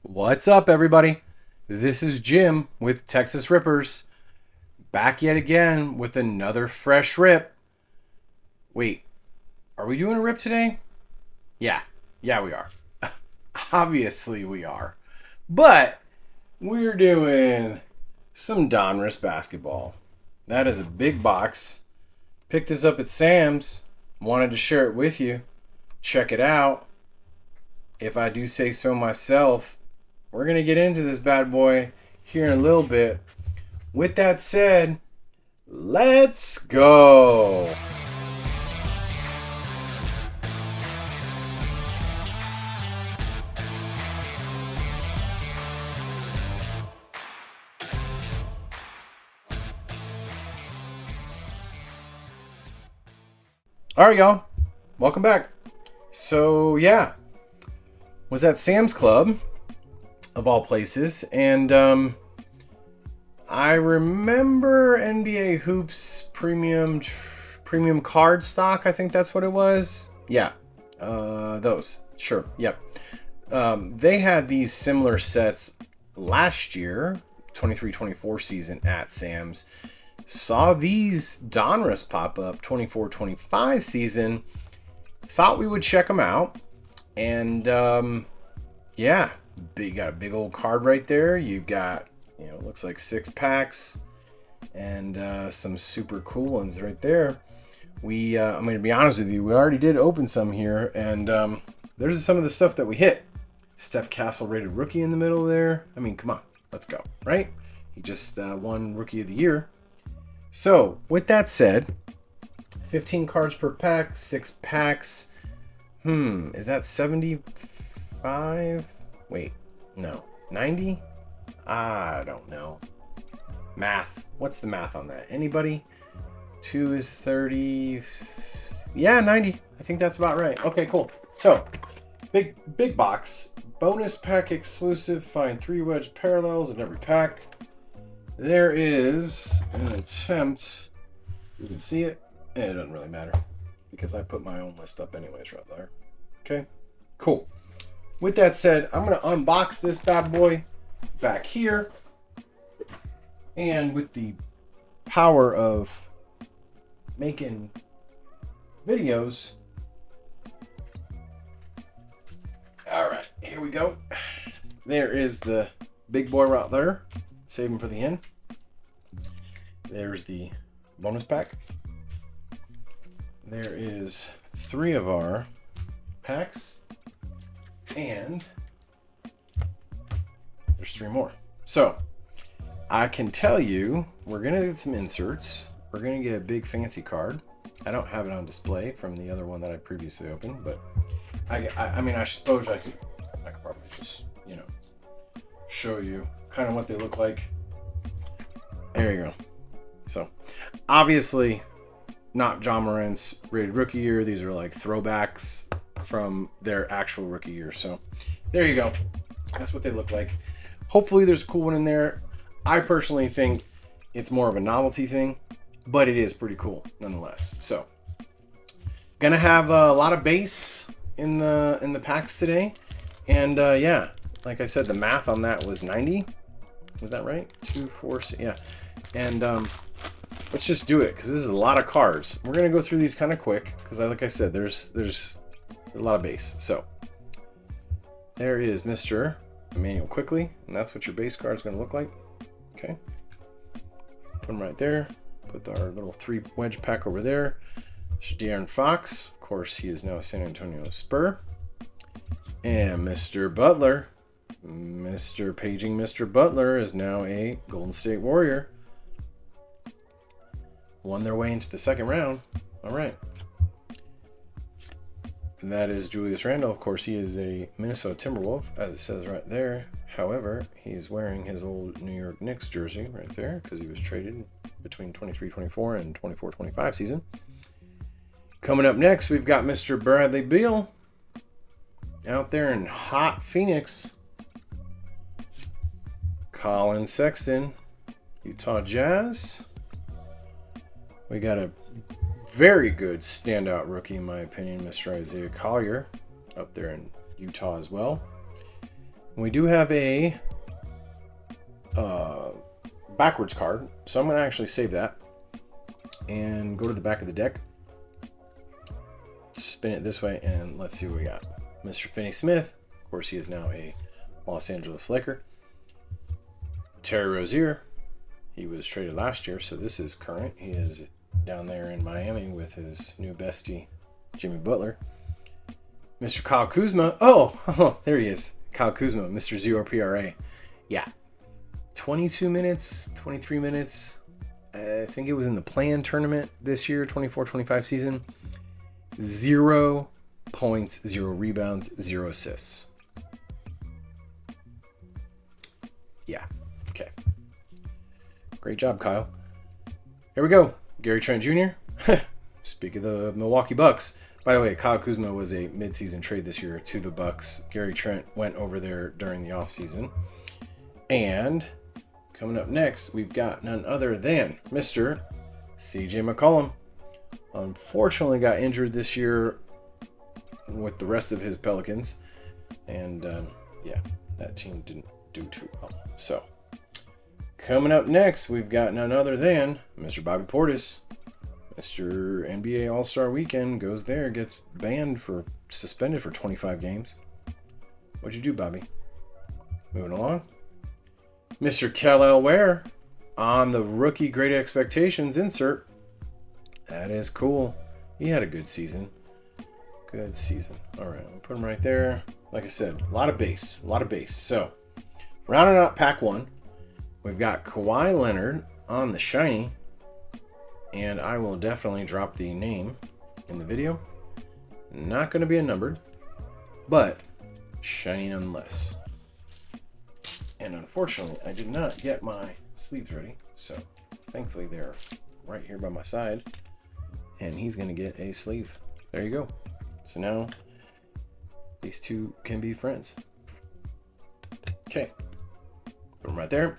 What's up, everybody? This is Jim with Texas Rippers, back yet again with another fresh rip. Wait, are we doing a rip today? Yeah, we are. Obviously, we are. But we're doing some Donruss basketball. That is a big box. Picked this up at Sam's. Wanted to share it with you. Check it out. If I do say so myself, we're going to get into this bad boy here in a little bit. With that said, let's go. All right, y'all. Welcome back. So, yeah. Was at Sam's Club, of all places, and I remember NBA Hoops premium card stock. I think that's what it was. Yeah, those. Sure. Yep. They had these similar sets last year, 23-24 season at Sam's. Saw these Donruss pop up 24-25 season. Thought we would check them out, and yeah. You got a big old card right there. You've got, it looks like 6 packs and some super cool ones right there. I'm going to be honest with you, we already did open some here, and there's some of the stuff that we hit. Steph Castle rated rookie in the middle there. I mean, come on, let's go, right? He just won Rookie of the Year. So, with that said, 15 cards per pack, 6 packs. Is that 75? Wait, no. 90? I don't know. Math. What's the math on that? Anybody? 2 is 30. Yeah, 90. I think that's about right. Okay, cool. So, big box. Bonus pack exclusive. Find 3 wedge parallels in every pack. There is an attempt. You can see it. It doesn't really matter because I put my own list up anyways right there. Okay, cool. With that said, I'm going to unbox this bad boy back here. And with the power of making videos. All right, here we go. There is the big boy right there. Save him for the end. There's the bonus pack. There is 3 of our packs. And there's 3 more. So I can tell you we're going to get some inserts. We're going to get a big fancy card. I don't have it on display from the other one that I previously opened, but I mean, I suppose I could probably just, show you kind of what they look like. There you go. So obviously not John Morant's rated rookie year. These are like throwbacks from their actual rookie year. So there you go. That's what they look like. Hopefully there's a cool one in there. I personally think it's more of a novelty thing, but it is pretty cool nonetheless. So gonna have a lot of base in the packs today. And yeah, like I said, the math on that was 90. Was that right? 2, 4, 6, yeah. And let's just do it because this is a lot of cards. We're gonna go through these kind of quick because like I said, there's a lot of base. So there is Mr. Emmanuel Quickly, and that's what your base card is going to look like. Okay, put him right there. Put our little 3 wedge pack over there. De'Aaron Fox, of course, he is now a San Antonio Spur. And Mr. Butler, Mr. Butler is now a Golden State Warrior. Won their way into the second round. All right. And that is Julius Randle. Of course, he is a Minnesota Timberwolf, as it says right there. However, he's wearing his old New York Knicks jersey right there because he was traded between 23-24 and 24-25 season. Coming up next, we've got Mr. Bradley Beal out there in hot Phoenix. Colin Sexton, Utah Jazz. We got a very good standout rookie, in my opinion, Mr. Isaiah Collier, up there in Utah as well. We do have a backwards card, so I'm going to actually save that and go to the back of the deck, spin it this way, and let's see what we got. Mr. Finney Smith, of course he is now a Los Angeles Laker. Terry Rozier, he was traded last year, so this is current. He is down there in Miami with his new bestie Jimmy Butler. Mr. Kyle Kuzma, oh there he is, Kyle Kuzma, Mr. Zero PRA. Yeah, 22 minutes, 23 minutes. I think it was in the play-in tournament this year, 24-25 season. 0 points, 0 rebounds, 0 assists. Yeah, okay. Great job, Kyle. Here we go. Gary Trent Jr. Speak of the Milwaukee Bucks. By the way, Kyle Kuzma was a midseason trade this year to the Bucks. Gary Trent went over there during the offseason. And coming up next, we've got none other than Mr. CJ McCollum. Unfortunately got injured this year with the rest of his Pelicans. And yeah, that team didn't do too well. So, coming up next, we've got none other than Mr. Bobby Portis. Mr. NBA All-Star Weekend goes there, gets suspended for 25 games. What'd you do, Bobby? Moving along. Mr. Kel Ware on the rookie Great Expectations insert. That is cool. He had a good season. Good season. All right, we'll put him right there. Like I said, a lot of base. So, rounding out pack 1, we've got Kawhi Leonard on the shiny. And I will definitely drop the name in the video. Not going to be a numbered, but shiny nonetheless. And unfortunately, I did not get my sleeves ready. So thankfully they're right here by my side. And he's going to get a sleeve. There you go. So now these two can be friends. Okay. Put them right there.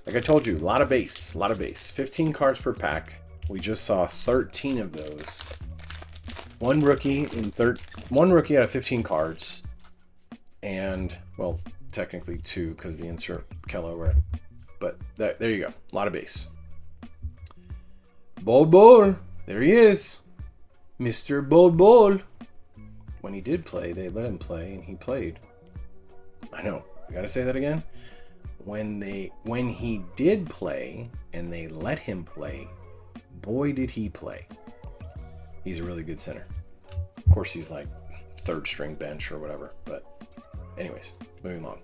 Like I told you, a lot of base. 15 cards per pack. We just saw 13 of those. One rookie out of 15 cards. And, well, technically 2 because the insert Kello. But there you go. A lot of base. Bold Ball. There he is. Mr. Bold Ball. When he did play, they let him play, and he played. I know. I gotta say that again. When he did play and they let him play, boy did he play. He's a really good center. Of course, he's like third string bench or whatever. But anyways, moving along.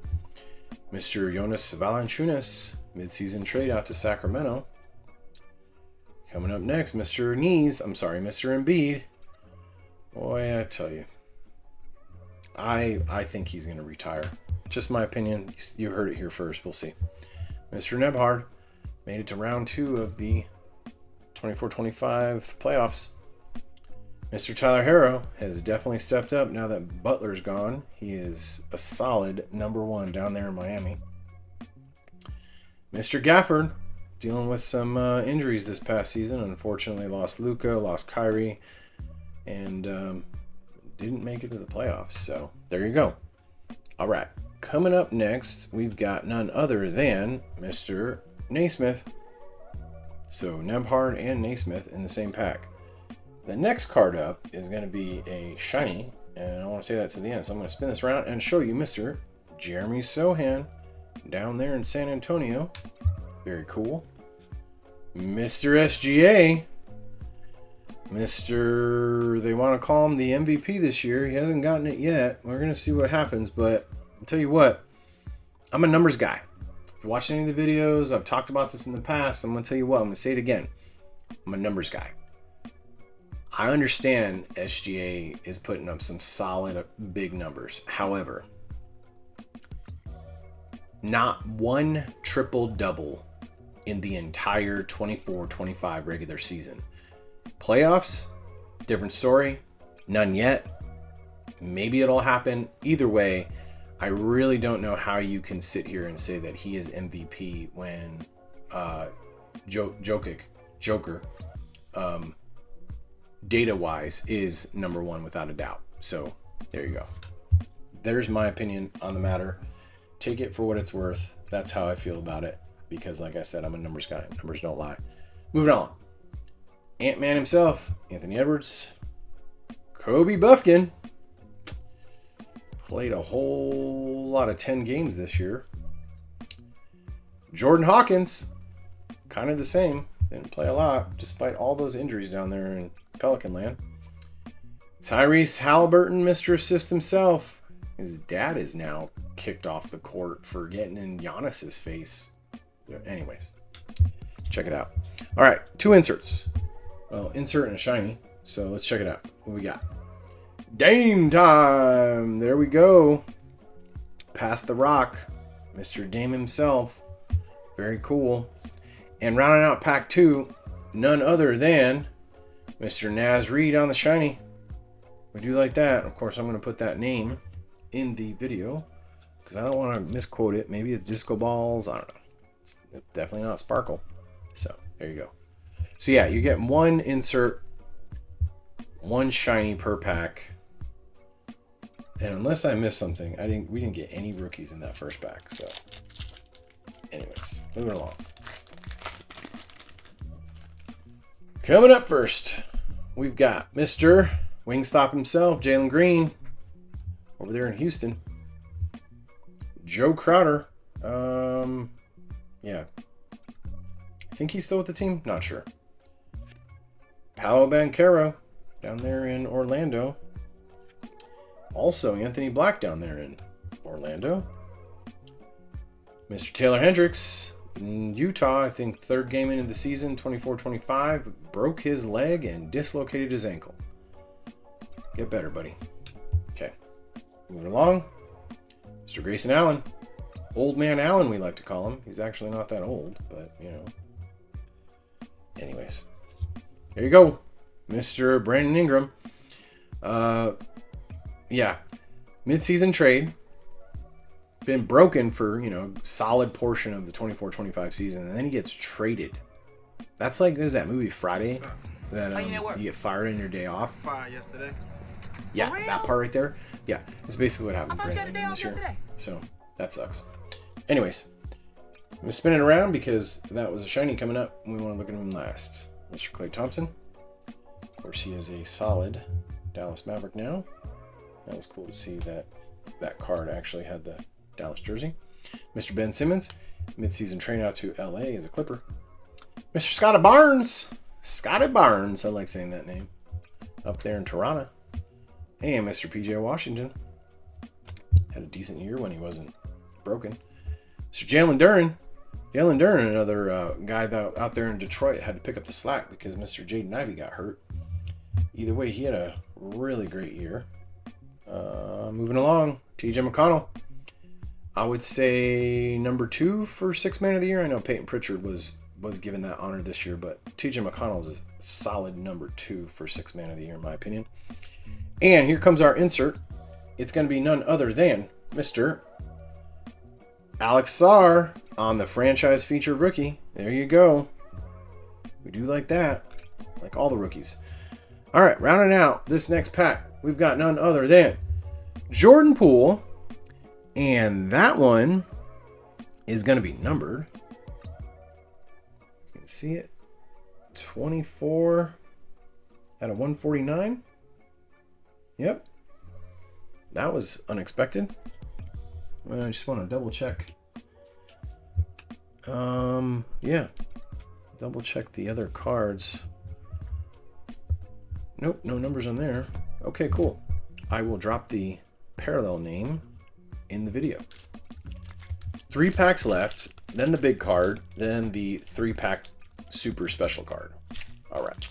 Mr. Jonas Valanciunas, midseason trade out to Sacramento. Coming up next, Mr. Embiid. Boy, I tell you, I think he's going to retire. Just my opinion. You heard it here first. We'll see. Mr. Nebhard made it to round 2 of the 24-25 playoffs. Mr. Tyler Herro has definitely stepped up now that Butler's gone. He is a solid number 1 down there in Miami. Mr. Gafford dealing with some injuries this past season. Unfortunately, lost Luka, lost Kyrie, and didn't make it to the playoffs. So there you go. All right. Coming up next, we've got none other than Mr. Naismith. So Nebhard and Naismith in the same pack. The next card up is going to be a shiny, and I want to say that to the end. So I'm going to spin this around and show you Mr. Jeremy Sohan down there in San Antonio. Very cool. Mr. SGA. They want to call him the MVP this year. He hasn't gotten it yet. We're going to see what happens, but I'll tell you what, I'm a numbers guy. If you watched any of the videos, I've talked about this in the past. I'm going to tell you what, I'm going to say it again. I'm a numbers guy. I understand SGA is putting up some solid big numbers. However, not one triple-double in the entire 24-25 regular season. Playoffs, different story. None yet. Maybe it'll happen. Either way, I really don't know how you can sit here and say that he is MVP when Joker, data-wise, is number 1 without a doubt. So there you go. There's my opinion on the matter. take it for what it's worth. That's how I feel about it. Because like I said, I'm a numbers guy. Numbers don't lie. Moving on. Ant-Man himself, Anthony Edwards. Kobe Buffkin. Played a whole lot of 10 games this year. Jordan Hawkins. Kind of the same. Didn't play a lot, despite all those injuries down there in Pelican Land. Tyrese Halliburton, Mr. Assist himself. His dad is now kicked off the court for getting in Giannis's face. Anyways, check it out. All right, 2 inserts. Well, insert and a shiny. So let's check it out. What we got? Dame time. There we go. Past the rock. Mr. Dame himself. Very cool. And rounding out pack 2, none other than Mr. Naz Reid on the shiny. We do like that. Of course, I'm going to put that name in the video because I don't want to misquote it. Maybe it's Disco Balls. I don't know. It's definitely not Sparkle. So there you go. So yeah, you get 1 insert, 1 shiny per pack. And unless I missed something, we didn't get any rookies in that first pack. So anyways, moving along. Coming up first, we've got Mr. Wingstop himself, Jalen Green, over there in Houston. Joe Crowder. Yeah. I think he's still with the team. Not sure. Paolo Banchero down there in Orlando. Also, Anthony Black down there in Orlando. Mr. Taylor Hendricks in Utah, I think 3rd game into the season, 24-25, broke his leg and dislocated his ankle. Get better, buddy. Okay. Moving along. Mr. Grayson Allen. Old man Allen, we like to call him. He's actually not that old, but, you know. Anyways. There you go. Mr. Brandon Ingram. Yeah. Mid-season trade. Been broken for, you know, solid portion of the 24-25 season, and then he gets traded. That's like, what is that movie, Friday? That you get fired on your day off. Fired yesterday. Yeah, that part right there. Yeah, it's basically what happened to Brandon Ingram this year. So, that sucks. Anyways, I'm going to spin it around because that was a shiny coming up, and we want to look at him last. Mr. Klay Thompson. Of course, he is a solid Dallas Maverick now. That was cool to see that that card actually had the Dallas jersey. Mr. Ben Simmons, midseason train out to LA as a Clipper. Mr. Scotty Barnes. Scotty Barnes, I like saying that name. Up there in Toronto. And Mr. PJ Washington. Had a decent year when he wasn't broken. Mr. Jalen Duren. Jalen Duren, another guy that out there in Detroit, had to pick up the slack because Mr. Jaden Ivey got hurt. Either way, he had a really great year. Moving along, TJ McConnell. I would say number 2 for 6th man of the year. I know Peyton Pritchard was given that honor this year, but TJ McConnell is a solid number 2 for 6th man of the year, in my opinion. And here comes our insert. It's going to be none other than Mr. Alex Sarr on the franchise featured rookie. There you go. We do like that. Like all the rookies. All right, rounding out this next pack, we've got none other than Jordan Poole. And that one is going to be numbered. You can see it. 24 out of 149. Yep. That was unexpected. Well, I just want to double check. Yeah. Double check the other cards. Nope, no numbers on there. Okay, cool. I will drop the parallel name in the video. 3 packs left, then the big card, then the 3-pack super special card. All right.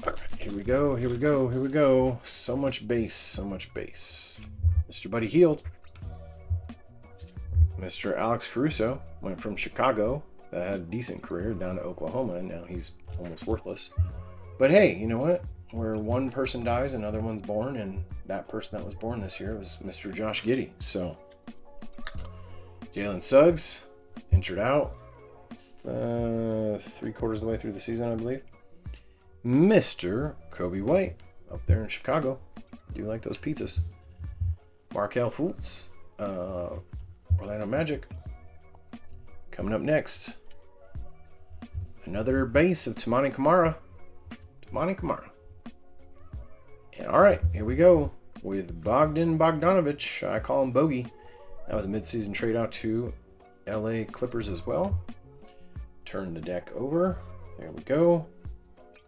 All right, here we go, here we go, here we go. So much base, so much base. Mr. Buddy Hield. Mr. Alex Caruso went from Chicago, that had a decent career, down to Oklahoma, and now he's almost worthless. But hey, you know what? Where one person dies, another one's born, and that person that was born this year was Mr. Josh Giddey. So, Jalen Suggs, injured out, 3/4 of the way through the season, I believe. Mr. Kobe White, up there in Chicago. Do like those pizzas. Markelle Fultz, Orlando Magic. Coming up next, another base of Toumani Camara. And all right, here we go with Bogdan Bogdanovic. I call him Bogey. That was a midseason trade out to LA Clippers as well. Turn the deck over. There we go.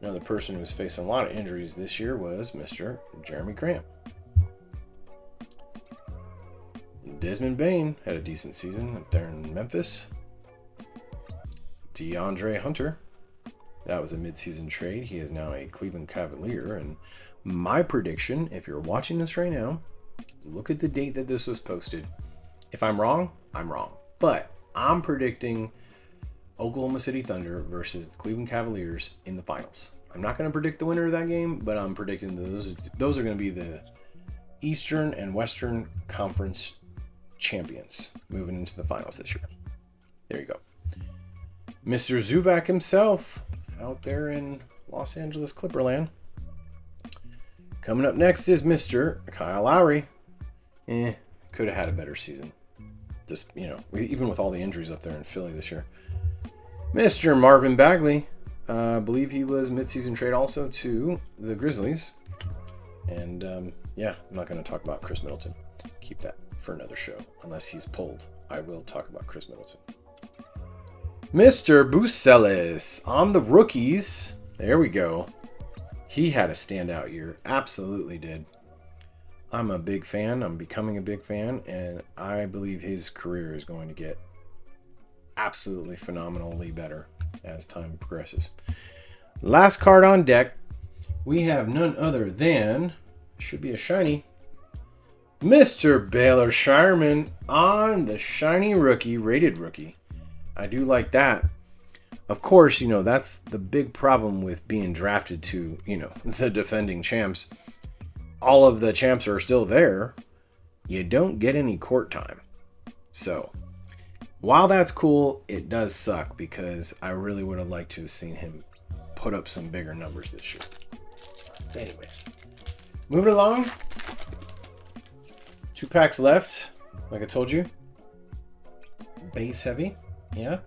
Another person who was facing a lot of injuries this year was Mr. Jeremy Grant. Desmond Bane had a decent season up there in Memphis. DeAndre Hunter. That was a midseason trade. He is now a Cleveland Cavalier. And my prediction, if you're watching this right now, look at the date that this was posted. If I'm wrong, I'm wrong. But I'm predicting Oklahoma City Thunder versus the Cleveland Cavaliers in the finals. I'm not going to predict the winner of that game, but I'm predicting those are going to be the Eastern and Western Conference champions moving into the finals this year. There you go. Mr. Zubac himself out there in Los Angeles Clipperland. Coming up next is Mr. Kyle Lowry. Could have had a better season. Just, even with all the injuries up there in Philly this year. Mr. Marvin Bagley. I believe he was midseason trade also to the Grizzlies. And I'm not going to talk about Chris Middleton. Keep that for another show. Unless he's pulled, I will talk about Chris Middleton. Mr. Bucelis on the rookies. There we go. He had a standout year. Absolutely did. I'm a big fan. I'm becoming a big fan. And I believe his career is going to get absolutely phenomenally better as time progresses. Last card on deck. We have none other than, should be a shiny, Mr. Baylor Shireman on the shiny rookie, rated rookie. I do like that. Of course, that's the big problem with being drafted to, the defending champs. All of the champs are still there. You don't get any court time. So, while that's cool, it does suck because I really would have liked to have seen him put up some bigger numbers this year. Anyways, moving along. 2 packs left, like I told you. Base heavy, yeah.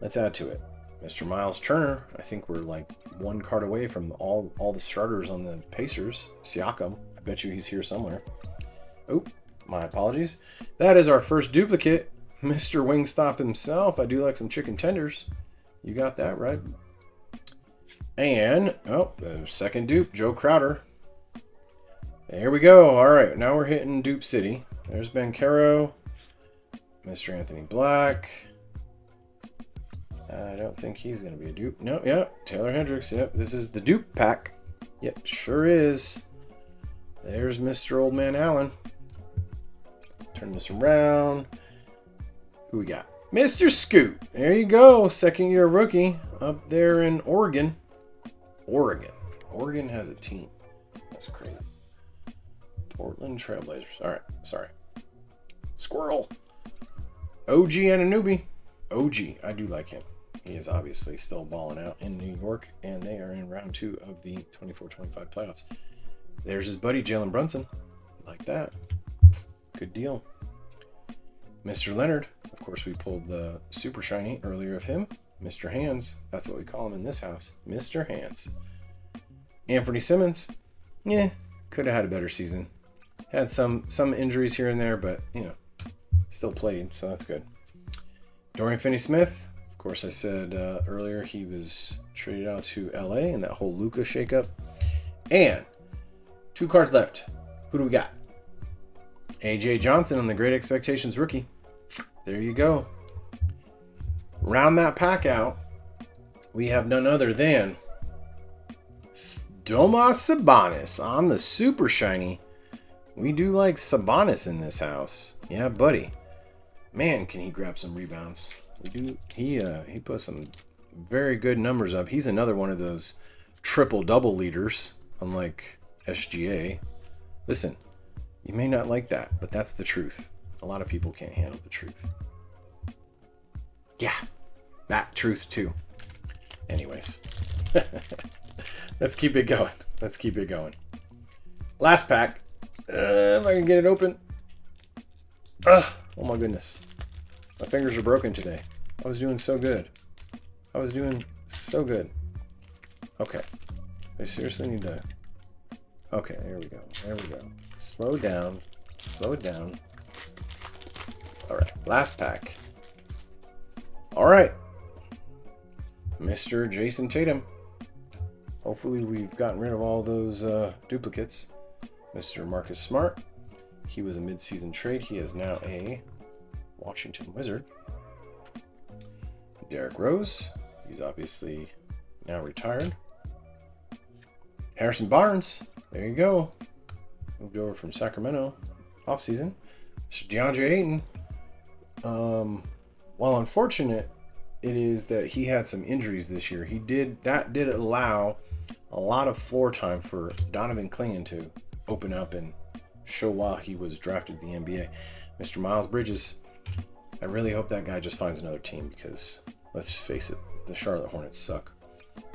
Let's add to it. Mr. Miles Turner. I think we're like 1 card away from all the starters on the Pacers. Siakam. I bet you he's here somewhere. Oh, my apologies. That is our first duplicate. Mr. Wingstop himself. I do like some chicken tenders. You got that right. And, the second dupe, Joe Crowder. There we go. All right, now we're hitting Dupe City. There's Ben Caro, Mr. Anthony Black. I don't think he's going to be a dupe. No, yeah, Taylor Hendricks. Yep, this is the dupe pack. Yep, sure is. There's Mr. Old Man Allen. Turn this around. Who we got? Mr. Scoot. There you go. Second year rookie up there in Oregon. Oregon has a team. That's crazy. Portland Trailblazers. All right, sorry. Squirrel. OG Anunoby. OG. I do like him. He is obviously still balling out in New York, and they are in round 2 of the 24-25 playoffs. There's his buddy Jalen Brunson. Like that. Good deal. Mr. Leonard. Of course, we pulled the super shiny earlier of him. Mr. Hands. That's what we call him in this house. Mr. Hands. Anthony Simmons. Yeah, could have had a better season. Had some injuries here and there, but, still played, so that's good. Dorian Finney-Smith. Of course, I said earlier he was traded out to LA in that whole Luka shakeup. And 2 cards left. Who do we got? AJ Johnson on the Great Expectations rookie. There you go. Round that pack out, we have none other than Domas Sabonis on the super shiny. We do like Sabonis in this house. Yeah, buddy. Man, can he grab some rebounds. We do. He put some very good numbers up. He's another one of those triple-double leaders, unlike SGA. Listen, you may not like that, but that's the truth. A lot of people can't handle the truth. Yeah, that truth too. Anyways, let's keep it going. Last pack. If I can get it open. Oh my goodness. My fingers are broken today. I was doing so good. I was doing so good. Okay. I seriously need to... Okay, there we go. There we go. Slow down. Slow it down. Alright, last pack. Alright. Mr. Jason Tatum. Hopefully we've gotten rid of all those duplicates. Mr. Marcus Smart. He was a mid-season trade. He is now a Washington Wizard. Derrick Rose. He's obviously now retired. Harrison Barnes. There you go. Moved over from Sacramento offseason. Mr. DeAndre Ayton. While unfortunate, it is that he had some injuries this year. That did allow a lot of floor time for Donovan Clingan to open up and show why he was drafted to the NBA. Mr. Miles Bridges, I really hope that guy just finds another team because, let's face it, the Charlotte Hornets suck.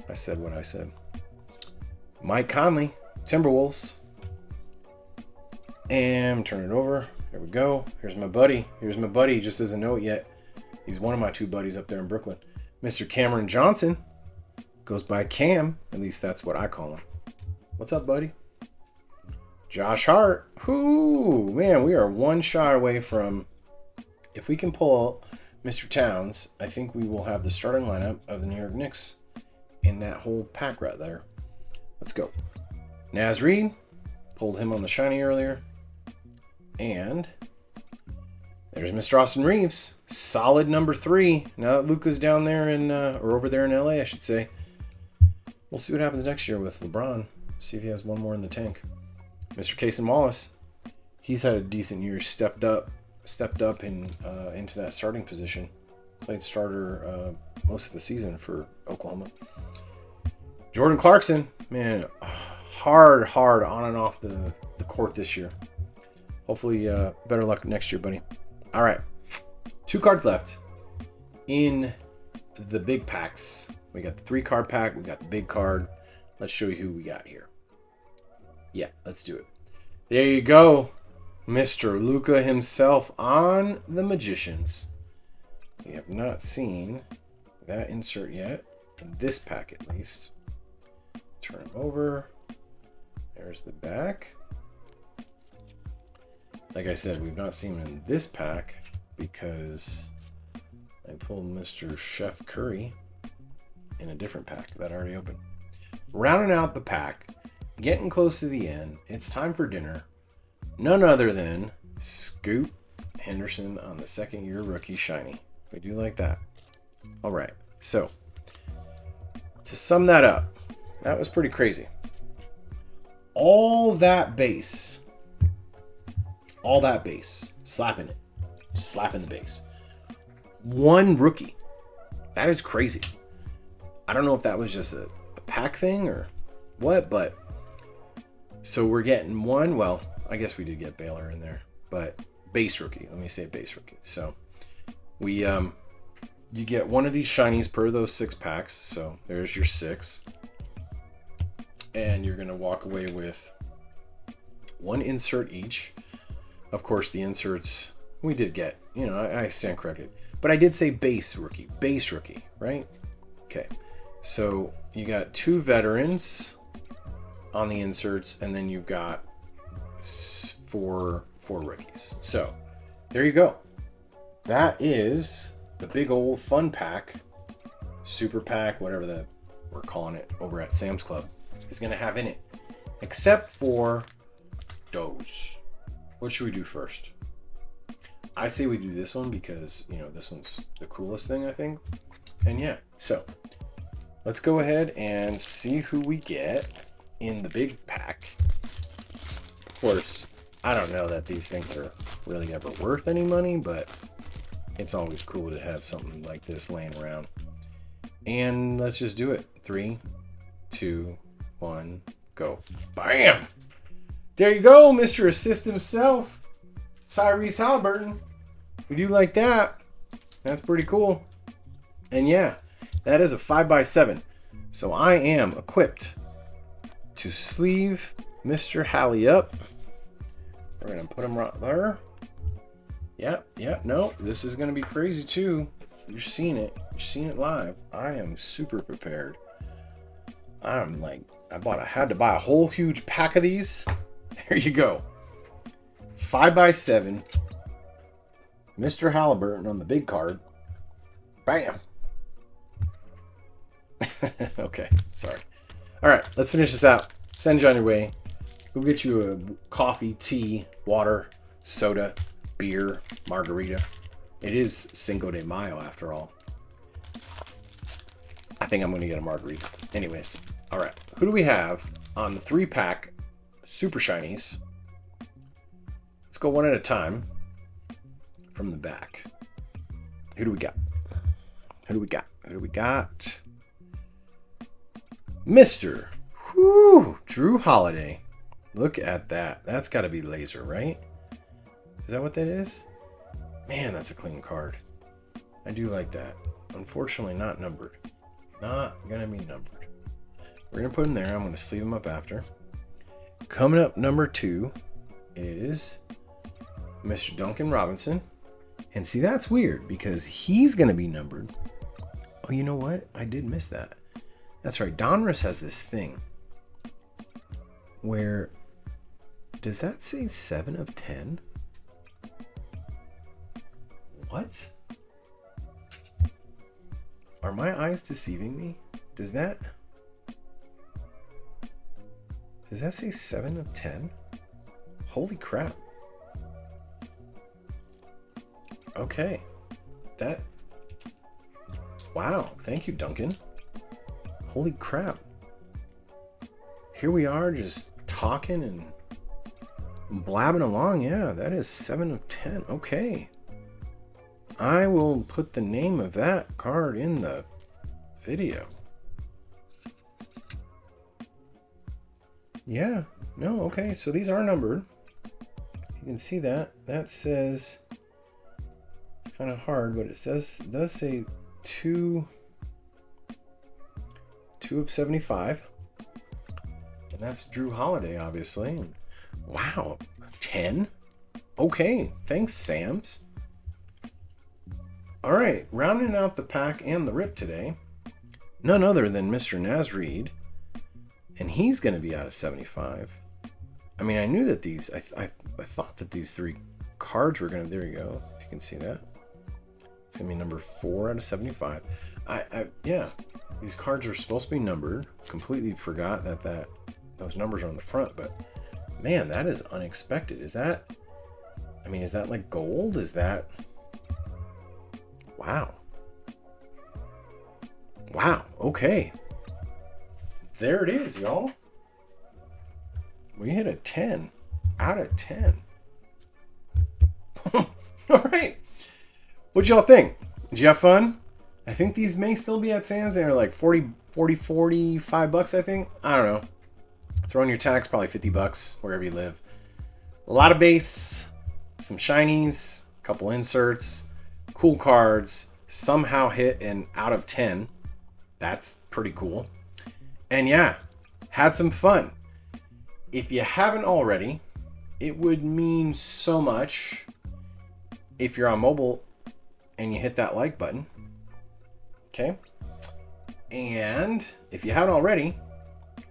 I said what I said. Mike Conley, Timberwolves. And turn it over. There we go. Here's my buddy. Here's my buddy. He just doesn't know it yet. He's one of my two buddies up there in Brooklyn. Mr. Cameron Johnson. Goes by Cam. At least that's what I call him. What's up, buddy? Josh Hart. Ooh, man, we are one shot away from... If we can pull Mr. Towns, I think we will have the starting lineup of the New York Knicks in that whole pack right there. Let's go. Naz Reid. Pulled him on the shiny earlier. And there's Mr. Austin Reeves. Solid number 3. Now that Luka's down there in, or over there in LA, I should say. We'll see what happens next year with LeBron. See if he has one more in the tank. Mr. Cason Wallace. He's had a decent year. Stepped up in, into that starting position. Played starter most of the season for Oklahoma. Jordan Clarkson. Man, hard on and off the court this year. Hopefully, better luck next year, buddy. All right. 2 cards left in the big packs. We got the 3-card pack. We got the big card. Let's show you who we got here. Yeah, let's do it. There you go. Mr. Luka himself on the Magicians. We have not seen that insert yet. In this pack, at least. Turn him over. There's the back. Like I said, we've not seen him in this pack because I pulled Mr. Chef Curry in a different pack that I already opened. Rounding out the pack, getting close to the end, it's time for dinner. None other than Scoot Henderson on the second-year rookie shiny. We do like that. All right, so to sum that up, that was pretty crazy. All that base, slapping it, just slapping the base. 1 rookie. That is crazy. I don't know if that was just a pack thing or what, but so we're getting 1. Well, I guess we did get Baylor in there, but base rookie. Let me say base rookie. So we you get 1 of these shinies per those 6 packs. So there's your 6. And you're going to walk away with 1 insert each. Of course, the inserts we did get, I stand corrected. But I did say base rookie, right? Okay. So you got 2 veterans on the inserts, and then you've got 4 rookies. So there you go. That is the big old fun pack, super pack, whatever we're calling it over at Sam's Club, is going to have in it. Except for those. What should we do first? I say we do this one because, this one's the coolest thing, I think. And yeah, so let's go ahead and see who we get in the big pack. Of course, I don't know that these things are really ever worth any money, but it's always cool to have something like this laying around. And let's just do it. 3, 2, 1, go. Bam! There you go, Mr. Assist himself, Tyrese Halliburton. We do like that. That's pretty cool. And yeah, that is a 5x7. So I am equipped to sleeve Mr. Halley up We're going to put them right there. Yep. No, this is going to be crazy too. You're seeing it. You're seeing it live. I am super prepared. I'm like, I had to buy a whole huge pack of these. There you go. 5x7. Mr. Halliburton on the big card. Bam. Okay, sorry. All right, let's finish this out. Send you on your way. Go get you a coffee, tea, water, soda, beer, margarita. It is Cinco de Mayo after all. I think I'm going to get a margarita. Anyways, all right. Who do we have on the 3-pack Super Shinies? Let's go one at a time from the back. Who do we got? Who do we got? Who do we got? Mr. Drew Holiday. Look at that. That's got to be laser, right? Is that what that is? Man, that's a clean card. I do like that. Unfortunately, not numbered. Not going to be numbered. We're going to put him there. I'm going to sleeve him up after. Coming up, number 2 is Mr. Duncan Robinson. And see, that's weird because he's going to be numbered. Oh, you know what? I did miss that. That's right. Donruss has this thing where, does that say 7 of 10? What? Are my eyes deceiving me? Does that say 7 of 10? Holy crap. Okay. Wow. Thank you, Duncan. Holy crap. Here we are just talking and blabbing along. Yeah, that is 7 of 10. Okay. I will put the name of that card in the video. Yeah. No, okay. So these are numbered. You can see that. That says, it's kind of hard, but it does say 2 of 75. And that's Drew Holiday, obviously. Wow. 10? Okay. Thanks, Sam's. All right. Rounding out the pack and the rip today, none other than Mr. Nasreed. And he's going to be out of 75. I mean, I knew that these, I thought that these 3 cards were going to, there you go. If you can see that. It's going to be number 4 out of 75. Yeah, these cards are supposed to be numbered. Completely forgot that those numbers are on the front, but man, that is unexpected. Is that like gold? Is that, wow. Wow, okay. There it is, y'all. We hit a 10 out of 10. All right. What'd y'all think? Did you have fun? I think these may still be at Sam's. They're like 45 bucks, I think. I don't know. Throw in your tax, probably 50 bucks wherever you live. A lot of base, some shinies, a couple inserts, cool cards, somehow hit an out of 10. That's pretty cool. And yeah, had some fun. If you haven't already, it would mean so much if you're on mobile and you hit that like button. Okay? And if you haven't already,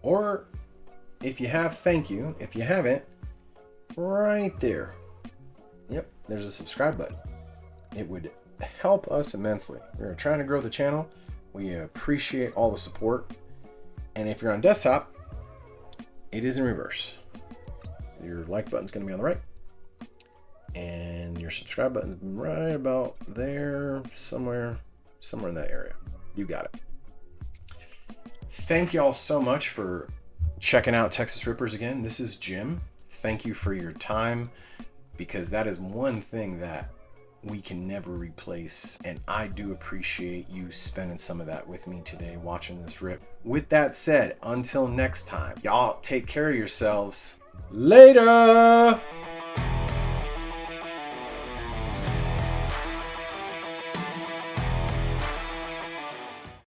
or if you have, thank you. If you haven't, right there. Yep, there's a subscribe button. It would help us immensely. We're trying to grow the channel. We appreciate all the support. And if you're on desktop, it is in reverse. Your like button's going to be on the right. And your subscribe button's right about there, somewhere in that area. You got it. Thank y'all so much for checking out Texas Rippers again. This is Jim. Thank you for your time, because that is one thing that we can never replace, and I do appreciate you spending some of that with me today watching this rip. With that said, until next time, y'all take care of yourselves. Later!